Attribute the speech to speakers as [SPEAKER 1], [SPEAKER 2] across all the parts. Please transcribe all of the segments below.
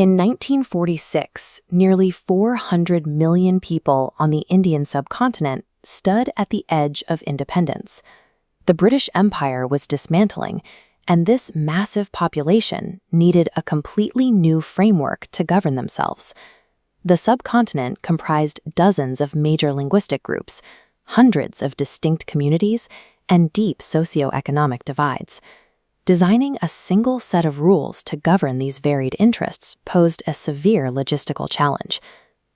[SPEAKER 1] In 1946, nearly 400 million people on the Indian subcontinent stood at the edge of independence. The British Empire was dismantling, and this massive population needed a completely new framework to govern themselves. The subcontinent comprised dozens of major linguistic groups, hundreds of distinct communities, and deep socioeconomic divides. Designing a single set of rules to govern these varied interests posed a severe logistical challenge.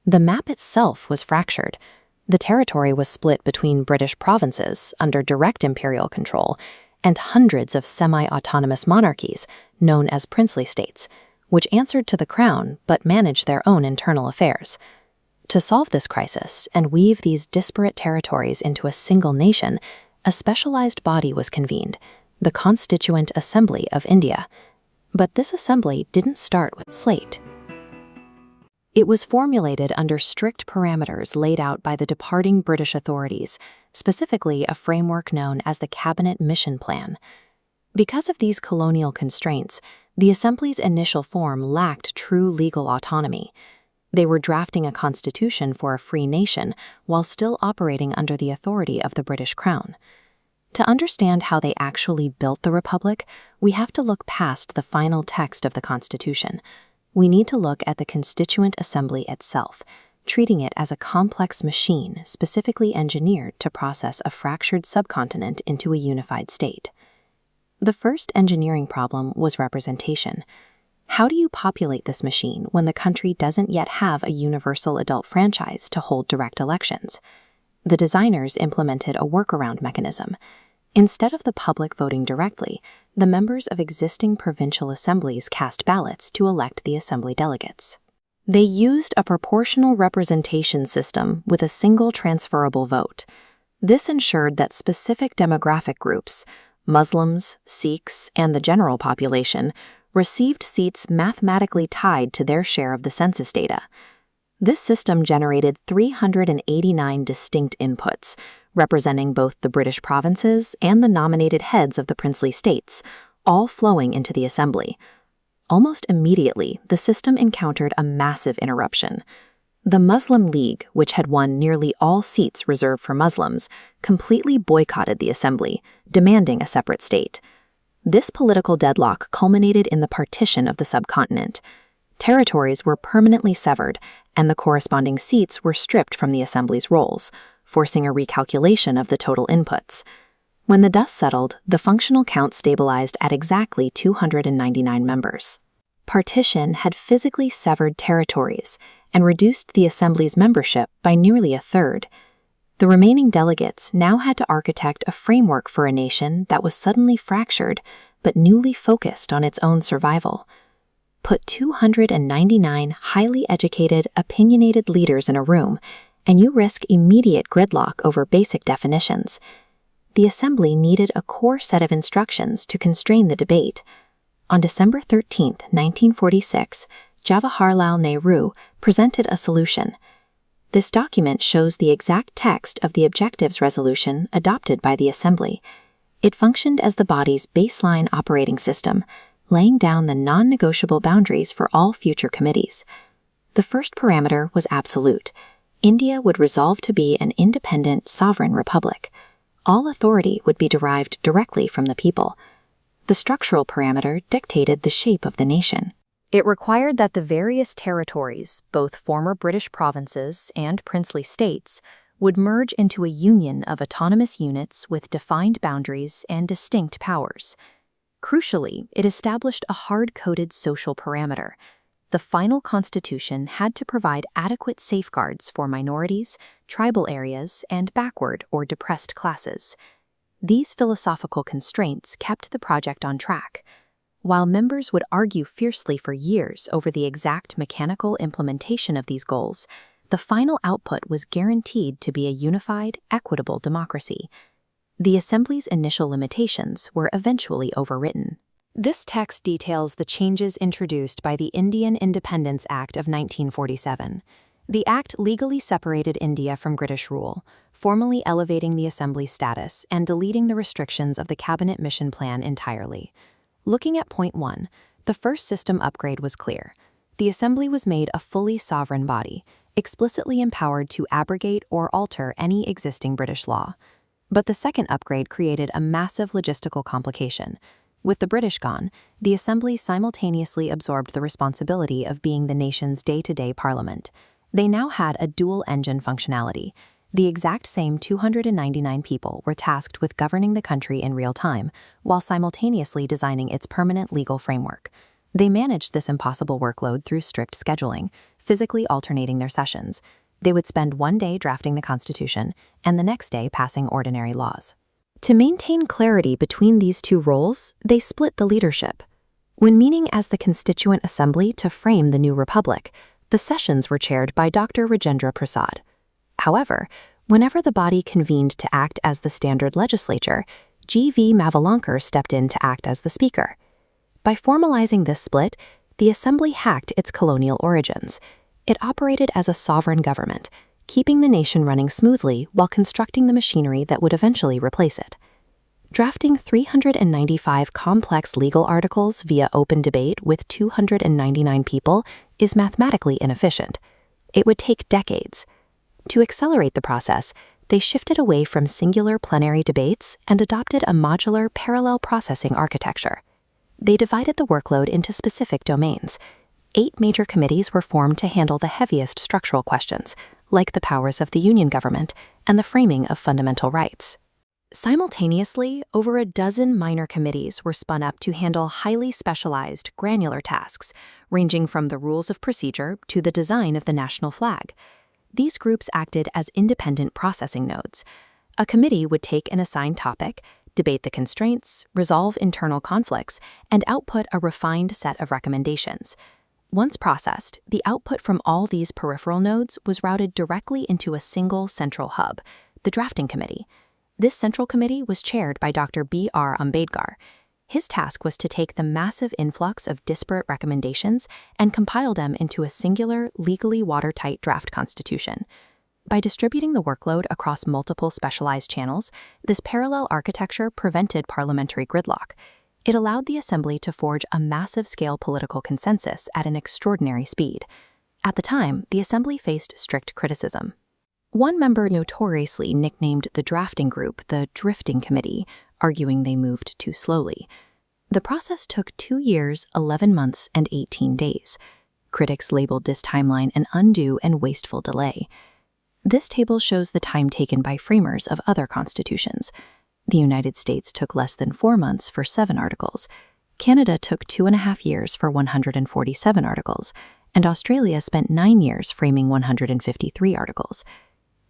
[SPEAKER 1] The map itself was fractured. The territory was split between British provinces under direct imperial control and hundreds of semi-autonomous monarchies known as princely states, which answered to the crown but managed their own internal affairs. To solve this crisis and weave these disparate territories into a single nation, a specialized body was convened, the Constituent Assembly of India. But this assembly didn't start with slate. It was formulated under strict parameters laid out by the departing British authorities, specifically a framework known as the Cabinet Mission Plan. Because of these colonial constraints, the Assembly's initial form lacked true legal autonomy. They were drafting a constitution for a free nation while still operating under the authority of the British Crown. To understand how they actually built the Republic, we have to look past the final text of the Constitution. We need to look at the Constituent Assembly itself, treating it as a complex machine specifically engineered to process a fractured subcontinent into a unified state. The first engineering problem was representation. How do you populate this machine when the country doesn't yet have a universal adult franchise to hold direct elections? The designers implemented a workaround mechanism. Instead of the public voting directly, the members of existing provincial assemblies cast ballots to elect the assembly delegates. They used a proportional representation system with a single transferable vote. This ensured that specific demographic groups, Muslims, Sikhs, and the general population, received seats mathematically tied to their share of the census data. This system generated 389 distinct inputs, representing both the British provinces and the nominated heads of the princely states, all flowing into the assembly. Almost immediately, the system encountered a massive interruption. The Muslim League, which had won nearly all seats reserved for Muslims, completely boycotted the assembly, demanding a separate state. This political deadlock culminated in the partition of the subcontinent. Territories were permanently severed, and the corresponding seats were stripped from the assembly's rolls, forcing a recalculation of the total inputs. When the dust settled, the functional count stabilized at exactly 299 members. Partition had physically severed territories and reduced the assembly's membership by nearly a third. The remaining delegates now had to architect a framework for a nation that was suddenly fractured but newly focused on its own survival. Put 299 highly educated, opinionated leaders in a room, and you risk immediate gridlock over basic definitions. The assembly needed a core set of instructions to constrain the debate. On December 13, 1946, Jawaharlal Nehru presented a solution. This document shows the exact text of the Objectives Resolution adopted by the Assembly. It functioned as the body's baseline operating system, laying down the non-negotiable boundaries for all future committees. The first parameter was absolute. India would resolve to be an independent, sovereign republic. All authority would be derived directly from the people. The structural parameter dictated the shape of the nation. It required that the various territories, both former British provinces and princely states, would merge into a union of autonomous units with defined boundaries and distinct powers. Crucially, it established a hard-coded social parameter. The final constitution had to provide adequate safeguards for minorities, tribal areas, and backward or depressed classes. These philosophical constraints kept the project on track. While members would argue fiercely for years over the exact mechanical implementation of these goals, the final output was guaranteed to be a unified, equitable democracy. The Assembly's initial limitations were eventually overwritten. This text details the changes introduced by the Indian Independence Act of 1947. The act legally separated India from British rule, formally elevating the Assembly's status and deleting the restrictions of the Cabinet Mission Plan entirely. Looking at point 1, the first system upgrade was clear. The Assembly was made a fully sovereign body, explicitly empowered to abrogate or alter any existing British law. But the second upgrade created a massive logistical complication. With the British gone, the Assembly simultaneously absorbed the responsibility of being the nation's day-to-day parliament. They now had a dual-engine functionality. The exact same 299 people were tasked with governing the country in real time, while simultaneously designing its permanent legal framework. They managed this impossible workload through strict scheduling, physically alternating their sessions. They would spend one day drafting the Constitution and the next day passing ordinary laws. To maintain clarity between these two roles, they split the leadership. When meeting as the Constituent Assembly to frame the new republic, the sessions were chaired by Dr. Rajendra Prasad. However, whenever the body convened to act as the standard legislature, G.V. Mavalankar stepped in to act as the speaker. By formalizing this split, the Assembly hacked its colonial origins. It operated as a sovereign government, keeping the nation running smoothly while constructing the machinery that would eventually replace it. Drafting 395 complex legal articles via open debate with 299 people is mathematically inefficient. It would take decades. To accelerate the process, they shifted away from singular plenary debates and adopted a modular parallel processing architecture. They divided the workload into specific domains. 8 major committees were formed to handle the heaviest structural questions, like the powers of the Union government and the framing of fundamental rights. Simultaneously, over a dozen minor committees were spun up to handle highly specialized, granular tasks, ranging from the rules of procedure to the design of the national flag. These groups acted as independent processing nodes. A committee would take an assigned topic, debate the constraints, resolve internal conflicts, and output a refined set of recommendations. Once processed, the output from all these peripheral nodes was routed directly into a single central hub, the drafting committee. This central committee was chaired by Dr. B.R. Ambedkar. His task was to take the massive influx of disparate recommendations and compile them into a singular, legally watertight draft constitution. By distributing the workload across multiple specialized channels, this parallel architecture prevented parliamentary gridlock. It allowed the Assembly to forge a massive-scale political consensus at an extraordinary speed. At the time, the Assembly faced strict criticism. One member notoriously nicknamed the drafting group the Drifting Committee, arguing they moved too slowly. The process took 2 years, 11 months, and 18 days. Critics labeled this timeline an undue and wasteful delay. This table shows the time taken by framers of other constitutions. The United States took less than 4 months for 7 articles. Canada took 2.5 years for 147 articles, and Australia spent 9 years framing 153 articles.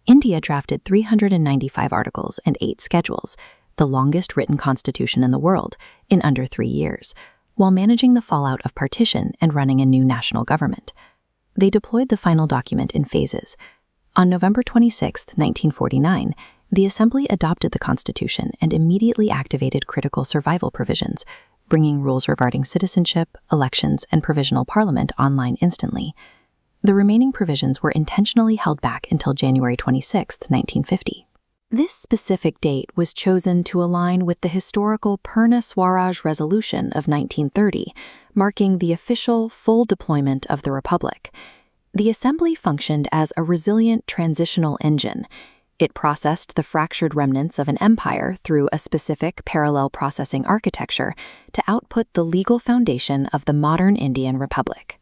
[SPEAKER 1] India drafted 395 articles and 8 schedules, the longest written constitution in the world, in under 3 years, while managing the fallout of partition and running a new national government. They deployed the final document in phases. On November 26, 1949, the Assembly adopted the Constitution and immediately activated critical survival provisions, bringing rules regarding citizenship, elections, and provisional parliament online instantly. The remaining provisions were intentionally held back until January 26, 1950. This specific date was chosen to align with the historical Purna Swaraj Resolution of 1930, marking the official full deployment of the Republic. The Assembly functioned as a resilient transitional engine. It processed the fractured remnants of an empire through a specific parallel processing architecture to output the legal foundation of the modern Indian Republic.